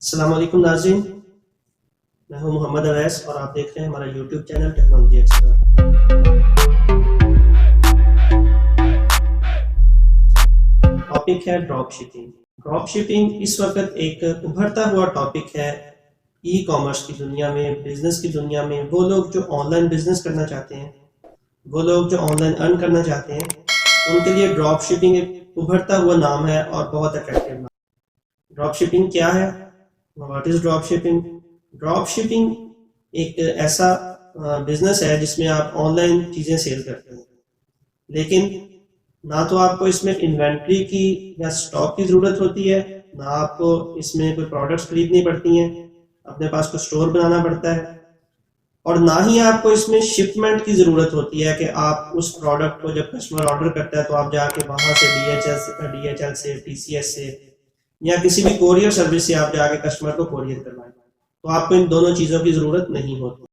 अस्सलाम वालेकुम नाज़रीन, मैं हूं मोहम्मद अवैस और आप देख रहे हैं हमारा YouTube channel technology expert. Topic है ड्रॉप शिपिंग। ड्रॉप शिपिंग इस वक्त एक उभरता हुआ टॉपिक है ई कॉमर्स की दुनिया में, बिजनेस की दुनिया में। वो लोग जो ऑनलाइन बिजनेस करना चाहते हैं, वो लोग जो ऑनलाइन अर्न करना चाहते हैं, उनके लिए ड्रॉप शिपिंग एक उभरता हुआ नाम है और बहुत अट्रैक्टिव नाम। ड्रॉप शिपिंग क्या है? What is drop shipping? Drop shipping एक ऐसा बिजनेस है जिसमें आप ऑनलाइन चीजें सेल करते हैं, लेकिन ना तो आपको इसमें इन्वेंट्री की या स्टॉक की जरूरत होती है, ना आपको इसमें कोई प्रोडक्ट्स खरीदनी पड़ती हैं, अपने पास कोई स्टोर बनाना पड़ता है, और ना ही आपको इसमें शिपमेंट की जरूरत होती है कि आप उस प्रोडक्ट को जब कस्टमर ऑर्डर करता है तो आप जाके वहां से डीएचएल से टीसीएस से या किसी भी कोरियर सर्विस से आप जाके कस्टमर को कोरियर करवाएं। तो आपको इन दोनों चीजों की जरूरत नहीं होती।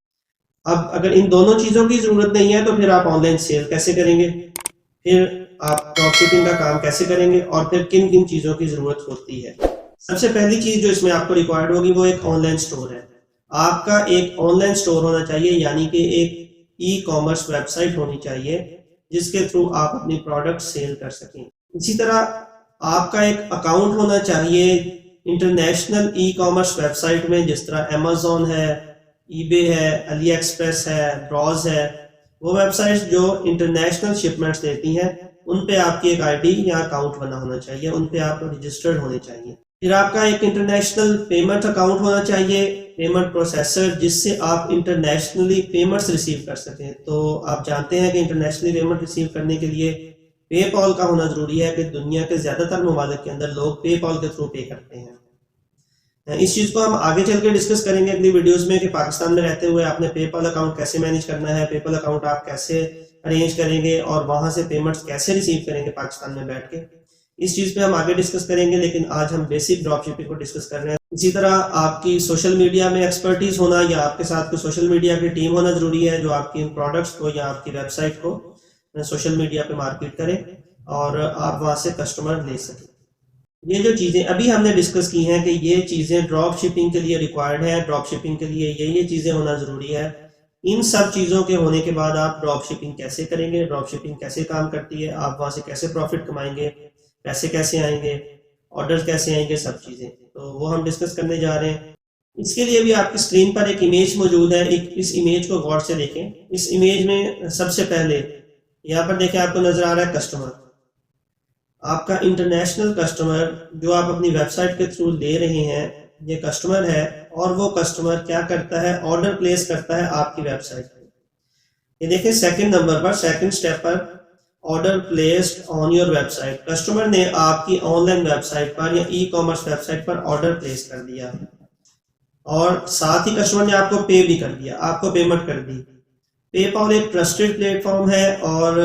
अब अगर इन दोनों चीजों की जरूरत नहीं है तो फिर आप ऑनलाइन सेल कैसे करेंगे, फिर आप ड्रॉप शिपिंग का काम कैसे करेंगे, और फिर किन किन चीजों की जरूरत होती है? सबसे पहली चीज जो इसमें आपको रिक्वायर्ड होगी वो एक ऑनलाइन स्टोर है। आपका एक ऑनलाइन स्टोर होना चाहिए, यानी कि एक ई कॉमर्स वेबसाइट होनी चाहिए जिसके थ्रू आप अपनी प्रोडक्ट सेल कर सकें। इसी तरह आपका एक अकाउंट होना चाहिए इंटरनेशनल ई कॉमर्स वेबसाइट में, जिस तरह अमेजोन है, ईबे है, अली एक्सप्रेस है, ब्रॉज है। वो वेबसाइट्स जो इंटरनेशनल शिपमेंट्स देती हैं, उन पे आपकी एक आईडी या अकाउंट बना होना चाहिए, उन पे आप रजिस्टर्ड होने चाहिए। फिर आपका एक इंटरनेशनल पेमेंट अकाउंट होना चाहिए, पेमेंट प्रोसेसर, जिससे आप इंटरनेशनली पेमेंट्स रिसीव कर सकें। तो आप जानते हैं कि इंटरनेशनली पेमेंट रिसीव करने के लिए पेपॉल का होना जरूरी है, कि दुनिया के ज्यादातर ममालिक के अंदर लोग पेपॉल के थ्रू पे करते हैं। इस चीज को हम आगे चल के डिस्कस करेंगे अगली वीडियोस में कि पाकिस्तान में रहते हुए आपने पेपल अकाउंट कैसे मैनेज करना है, पेपल अकाउंट आप कैसे अरेंज करेंगे और वहां से पेमेंट्स कैसे रिसीव करेंगे पाकिस्तान में बैठ के। इस चीज पे हम आगे डिस्कस करेंगे, लेकिन आज हम बेसिक ड्रॉप शिपिंग को डिस्कस कर रहे हैं। इसी तरह आपकी सोशल मीडिया में एक्सपर्टीज होना या आपके साथ कोई सोशल मीडिया की टीम होना जरूरी है, जो आपकी इन प्रोडक्ट्स को या आपकी वेबसाइट को सोशल मीडिया पे मार्केट करे और आप वहां से कस्टमर ले सकें। ये जो चीजें अभी हमने डिस्कस की हैं कि ये चीजें ड्रॉप शिपिंग के लिए रिक्वायर्ड है, ड्रॉप शिपिंग के लिए ये चीजें होना जरूरी है। इन सब चीजों के होने के बाद आप ड्रॉप शिपिंग कैसे करेंगे, ड्रॉप शिपिंग कैसे काम करती है, आप वहां से कैसे प्रॉफिट कमाएंगे, पैसे कैसे आएंगे, ऑर्डर कैसे आएंगे, सब चीजें तो वो हम डिस्कस करने जा रहे हैं। इसके लिए भी आपकी स्क्रीन पर एक इमेज मौजूद है, इस इमेज को गौर से देखें। इस इमेज में सबसे पहले यहाँ पर देखें, आपको नजर आ रहा है कस्टमर, आपका इंटरनेशनल कस्टमर जो आप अपनी वेबसाइट के थ्रू ले रहे हैं, ये कस्टमर है। और वो कस्टमर क्या करता है, ऑर्डर प्लेस करता है आपकी वेबसाइट पे। ये देखिए सेकंड नंबर पर, सेकंड स्टेप पर, order placed on your website. Customer ने आपकी ऑनलाइन वेबसाइट पर या ई कॉमर्स वेबसाइट पर ऑर्डर प्लेस कर दिया और साथ ही कस्टमर ने आपको पे भी कर दिया, आपको पेमेंट कर दी। पेपॉल एक ट्रस्टेड प्लेटफॉर्म है और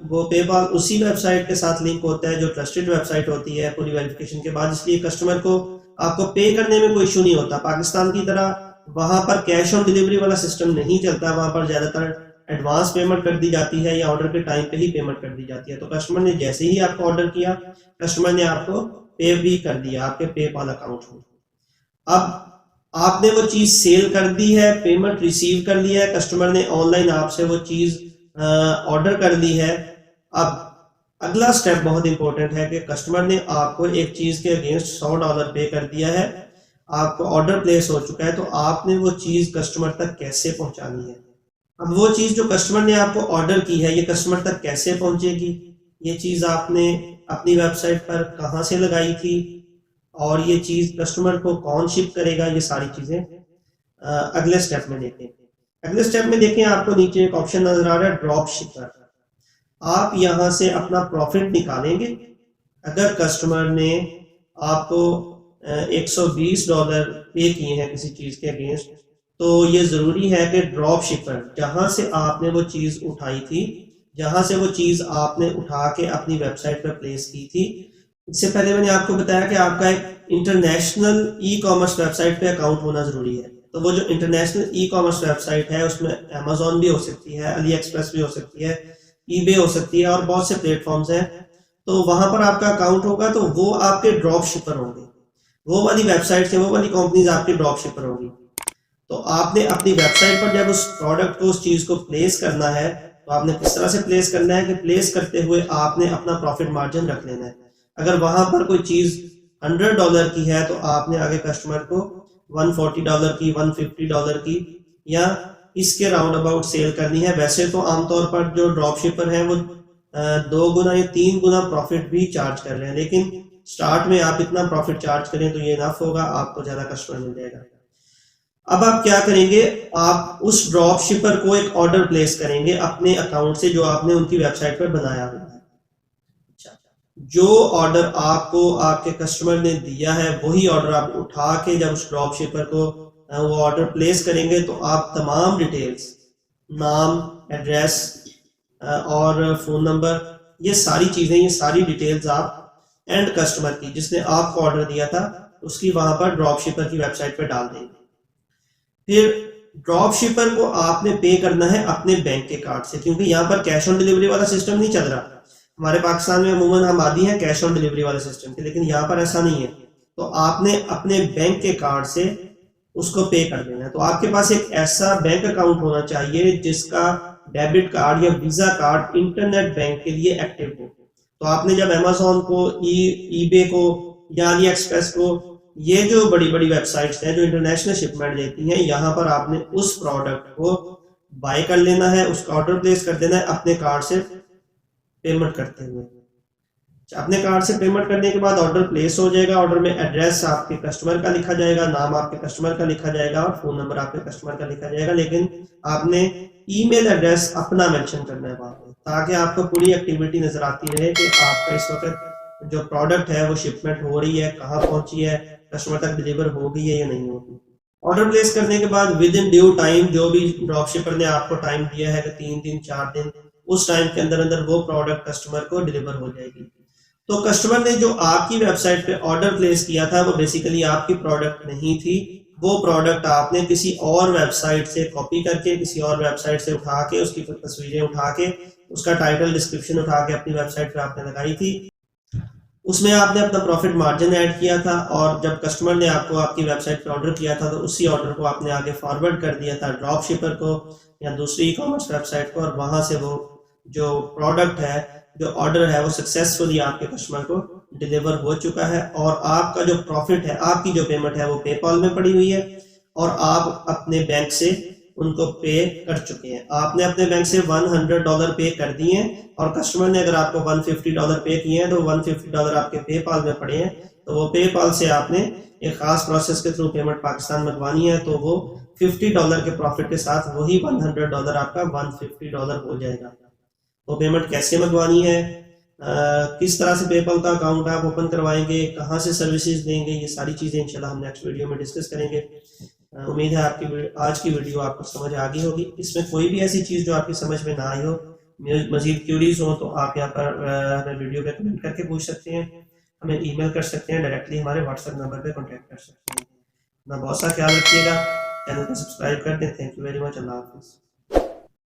वो पेपॉल उसी वेबसाइट के साथ लिंक होता है जो ट्रस्टेड वेबसाइट होती है पूरी वेरिफिकेशन के बाद, इसलिए कस्टमर को आपको पे करने में कोई इशू नहीं होता। पाकिस्तान की तरह वहां पर कैश ऑन डिलीवरी वाला सिस्टम नहीं चलता, वहां पर ज्यादातर एडवांस पेमेंट कर दी जाती है या ऑर्डर के टाइम पे ही पेमेंट कर दी जाती है। तो कस्टमर ने जैसे ही आपको ऑर्डर किया, कस्टमर ने आपको पे भी कर दिया आपके पेपॉल अकाउंट में। अब आपने वो चीज सेल कर दी है, पेमेंट रिसीव कर लिया है, कस्टमर ने ऑनलाइन आपसे वो चीज ऑर्डर कर ली है। अब अगला स्टेप बहुत इंपॉर्टेंट है कि कस्टमर ने आपको एक चीज के अगेंस्ट $100 पे कर दिया है, आपको ऑर्डर प्लेस हो चुका है, तो आपने वो चीज कस्टमर तक कैसे पहुंचानी है। अब वो चीज जो कस्टमर ने आपको ऑर्डर की है, ये कस्टमर तक कैसे पहुंचेगी, ये चीज आपने अपनी वेबसाइट पर कहाँ से लगाई थी और ये चीज कस्टमर को कौन शिप करेगा, ये सारी चीजें अगले स्टेप में देखें। अगले स्टेप में देखें, आपको नीचे एक ऑप्शन नजर आ रहा है ड्रॉप शिपर। आप यहां से अपना प्रॉफिट निकालेंगे। अगर कस्टमर ने आपको $120 पे किए हैं किसी चीज के अगेंस्ट, तो ये जरूरी है कि ड्रॉप शिपर जहां से आपने वो चीज उठाई थी, जहां से वो चीज आपने उठा के अपनी वेबसाइट पर प्लेस की थी, इससे पहले मैंने आपको बताया कि आपका एक इंटरनेशनल ई कॉमर्स वेबसाइट पे अकाउंट होना जरूरी है। तो वो जो इंटरनेशनल ई कॉमर्स वेबसाइट है उसमें अमेजोन भी हो सकती है, अली एक्सप्रेस भी हो सकती है, ईबे हो सकती है और बहुत से प्लेटफॉर्म्स हैं। तो वहां पर आपका अकाउंट होगा, तो वो आपके ड्रॉप शिपर होंगे। वो वाली वेबसाइट से वो वाली कंपनीज आपकी ड्रॉप शिपर होगी। तो आपने अपनी वेबसाइट पर जब उस प्रोडक्ट को, उस चीज़ को प्लेस करना है, तो आपने किस तरह से प्लेस करना है कि प्लेस करते हुए आपने अपना प्रॉफिट मार्जिन रख लेना है। अगर वहां पर कोई चीज़ $100 की है तो आपने आगे कस्टमर को $140 की, $150 की या इसके राउंड अबाउट सेल करनी है। वैसे तो आमतौर पर जो ड्रॉप शिपर है वो 2 गुना या 3 गुना प्रॉफिट भी चार्ज कर रहे हैं, लेकिन स्टार्ट में आप इतना प्रॉफिट चार्ज करें तो ये इनफ होगा, आपको ज्यादा कस्टमर मिल जाएगा। अब आप क्या करेंगे, आप उस ड्रॉप शिपर को एक ऑर्डर प्लेस करेंगे अपने अकाउंट से जो आपने उनकी वेबसाइट पर बनाया हुआ है। अच्छा, जो ऑर्डर आपको आपके कस्टमर ने दिया है वही ऑर्डर आप उठा के जब उस ड्रॉप शिपर को वो ऑर्डर प्लेस करेंगे तो आप तमाम डिटेल्स, नाम, एड्रेस और फ़ोन नंबर, ये सारी चीज़ें, ये सारी डिटेल्स आप एंड कस्टमर की जिसने आपको ऑर्डर दिया था उसकी वहां पर ड्रॉप शिपर की वेबसाइट पर डाल देंगे। फिर ड्रॉप शिपर को आपने पे करना है अपने बैंक के कार्ड से, क्योंकि यहाँ पर कैश ऑन डिलीवरी वाला सिस्टम नहीं चल रहा। हमारे पाकिस्तान में अमूमन हम आदी हैं कैश ऑन डिलीवरी वाले सिस्टम के, लेकिन यहाँ पर ऐसा नहीं है। तो आपने अपने बैंक के कार्ड से उसको पे कर देना है। तो आपके पास एक ऐसा बैंक अकाउंट होना चाहिए जिसका डेबिट कार्ड या वीजा कार्ड इंटरनेट बैंक के लिए एक्टिव हो। तो आपने जब अमेजोन को, ईबे को या अली एक्सप्रेस को, ये जो बड़ी बड़ी वेबसाइट्स हैं जो इंटरनेशनल शिपमेंट देती हैं, यहाँ पर आपने उस प्रोडक्ट को बाय कर लेना है, उसका ऑर्डर प्लेस कर देना है अपने कार्ड से पेमेंट करते हुए। अपने कार्ड से पेमेंट करने के बाद ऑर्डर प्लेस हो जाएगा। ऑर्डर में एड्रेस आपके कस्टमर का लिखा जाएगा, नाम आपके कस्टमर का लिखा जाएगा और फोन नंबर आपके कस्टमर का लिखा जाएगा, लेकिन आपने ईमेल एड्रेस अपना मेंशन करना है वहां पे, ताकि आपको पूरी एक्टिविटी नजर आती रहे कि आपका इस वक्त जो प्रोडक्ट है वो शिपमेंट हो रही है, कहाँ पहुंची है, कस्टमर तक डिलीवर हो गई है या नहीं होगी। ऑर्डर प्लेस करने के बाद विद इन ड्यू टाइम, जो भी ड्रॉप शिपर ने आपको टाइम दिया है कि 3 दिन 4 दिन, उस टाइम के अंदर अंदर वो प्रोडक्ट कस्टमर को डिलीवर हो जाएगी। तो कस्टमर ने जो आपकी वेबसाइट पे ऑर्डर प्लेस किया था वो बेसिकली आपकी प्रोडक्ट नहीं थी, वो प्रोडक्ट आपने किसी और वेबसाइट से कॉपी करके, किसी और वेबसाइट से उठा के, उसकी तस्वीरें उठा के, उसका टाइटल डिस्क्रिप्शन उठा के अपनी वेबसाइट पे आपने लगाई थी। उसमें आपने अपना प्रॉफिट मार्जिन ऐड किया था और जब कस्टमर ने आपको आपकी वेबसाइट पे ऑर्डर किया था तो उसी ऑर्डर को आपने आगे फॉरवर्ड कर दिया था ड्रॉप शिपर को या दूसरी ई कॉमर्स वेबसाइट को, और वहां से वो जो प्रोडक्ट है, जो ऑर्डर है, वो सक्सेसफुली आपके कस्टमर को डिलीवर हो चुका है और आपका जो प्रॉफिट है, आपकी जो पेमेंट है वो पेपॉल में पड़ी हुई है और आप अपने बैंक से उनको पे कर चुके हैं। आपने अपने बैंक से $100 पे कर दिए हैं और कस्टमर ने अगर आपको $150 पे किए हैं तो $150 आपके पेपाल में पड़े हैं। तो वो पेपाल से आपने एक खास प्रोसेस के थ्रू पेमेंट पाकिस्तान मंगवानी है, तो वो $50 के प्रॉफिट के साथ वही $100 आपका $150 हो जाएगा। तो पेमेंट कैसे मंगवानी है, किस तरह से पेपल का अकाउंट आप ओपन करवाएंगे, कहाँ से सर्विसेज देंगे, ये सारी चीज़ें इंशाल्लाह हम नेक्स्ट वीडियो में डिस्कस करेंगे। उम्मीद है आपकी आज की वीडियो आपको समझ आ गई होगी। इसमें कोई भी ऐसी चीज़ जो आपकी समझ में ना आई हो, मजीद क्यूरीज हो, तो आप यहाँ पर हमें वीडियो पे कमेंट करके पूछ सकते हैं, हमें ईमेल कर सकते हैं, डायरेक्टली हमारे व्हाट्सएप नंबर पे कांटेक्ट कर सकते हैं। अपना बहुत सा ख्याल रखिएगा, चैनल को सब्सक्राइब कर दें। Thank you very much. अल्लाह हाफिज़।